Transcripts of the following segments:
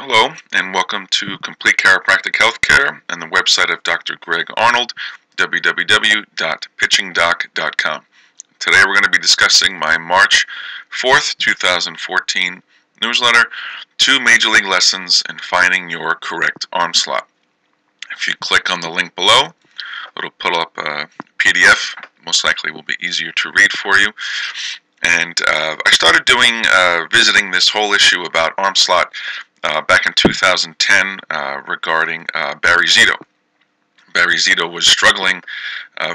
Hello, and welcome to Complete Chiropractic Healthcare and the website of Dr. Greg Arnold, www.pitchingdoc.com. Today we're going to be discussing my March 4th, 2014 newsletter, 2 Major League Lessons in Finding Your Correct Arm Slot. If you click on the link below, it'll pull up a PDF. Most likely will be easier to read for you. And I started visiting this whole issue about arm slot back in 2010 regarding Barry Zito. Barry Zito was struggling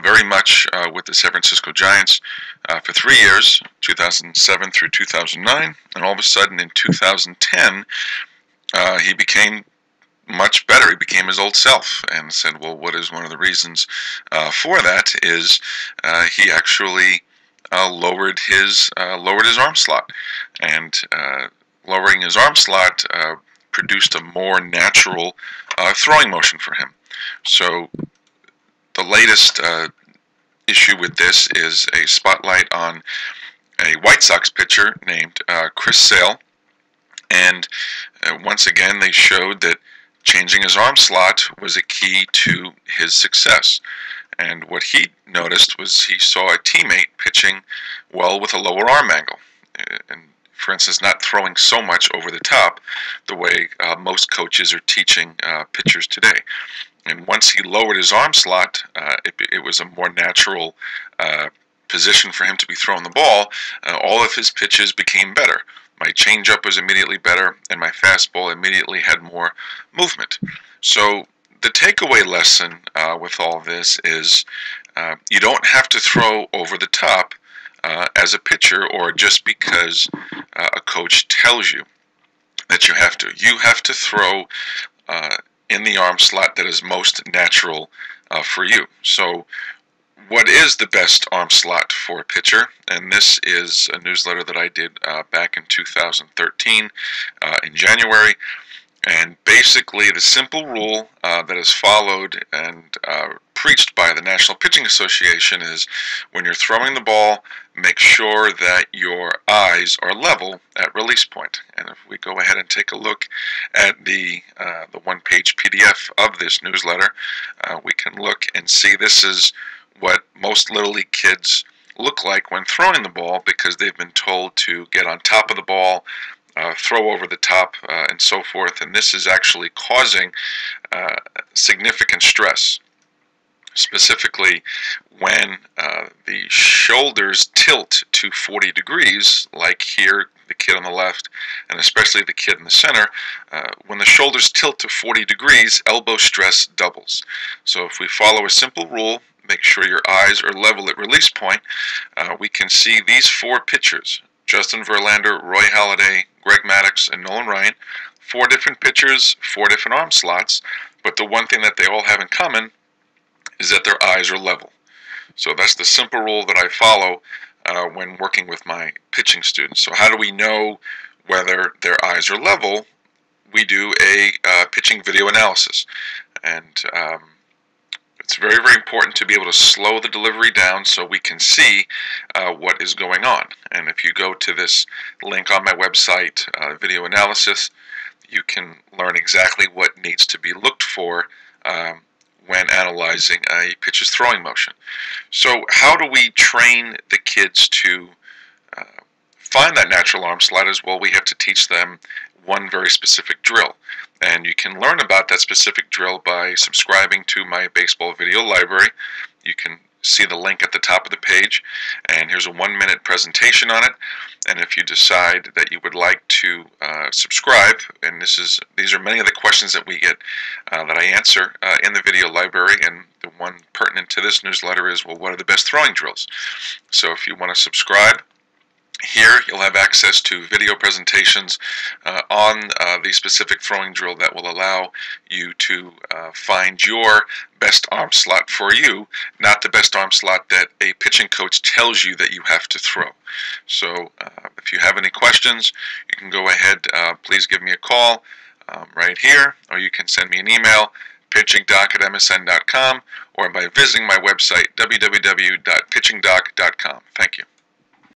very much with the San Francisco Giants for 3 years, 2007 through 2009, and all of a sudden in 2010 he became much better. He became his old self, and said, well, what is one of the reasons for that is he actually lowered his arm slot, and lowering his arm slot produced a more natural throwing motion for him. So the latest issue with this is a spotlight on a White Sox pitcher named Chris Sale, and once again they showed that changing his arm slot was a key to his success. And what he noticed was he saw a teammate pitching well with a lower arm angle, and for instance, not throwing so much over the top the way most coaches are teaching pitchers today. And once he lowered his arm slot, it was a more natural position for him to be throwing the ball. All of his pitches became better. My changeup was immediately better, and my fastball immediately had more movement. So the takeaway lesson with all this is you don't have to throw over the top as a pitcher, or just because a coach tells you that you have to. You have to throw in the arm slot that is most natural for you. So what is the best arm slot for a pitcher? And this is a newsletter that I did back in 2013 in January. And basically the simple rule that is followed and preached by the National Pitching Association is when you're throwing the ball, make sure that your eyes are level at release point. And if we go ahead and take a look at the one-page PDF of this newsletter, we can look and see this is what most Little League kids look like when throwing the ball, because they've been told to get on top of the ball, throw over the top, and so forth. And this is actually causing significant stress, specifically when the shoulders tilt to 40 degrees, like here, the kid on the left, and especially the kid in the center. When the shoulders tilt to 40 degrees, elbow stress doubles. So if we follow a simple rule, make sure your eyes are level at release point, we can see these 4 pitchers: Justin Verlander, Roy Halladay, Greg Maddux, and Nolan Ryan. 4 different pitchers, 4 different arm slots, but the one thing that they all have in common is that their eyes are level. So that's the simple rule that I follow when working with my pitching students. So how do we know whether their eyes are level? We do a pitching video analysis, and it's very, very important to be able to slow the delivery down so we can see what is going on. And if you go to this link on my website, video analysis, you can learn exactly what needs to be looked for when analyzing a pitcher's throwing motion. So how do we train the kids to find that natural arm slot? As well, we have to teach them one very specific drill. And you can learn about that specific drill by subscribing to my baseball video library. You can see the link at the top of the page, and here's a 1-minute presentation on it. And if you decide that you would like to subscribe, and these are many of the questions that we get that I answer in the video library, and the one pertinent to this newsletter is, well, what are the best throwing drills? So if you want to subscribe, here you'll have access to video presentations on the specific throwing drill that will allow you to find your best arm slot for you, not the best arm slot that a pitching coach tells you that you have to throw. So if you have any questions, you can go ahead, please give me a call right here, or you can send me an email, pitchingdoc@msn.com, or by visiting my website, www.pitchingdoc.com. Thank you.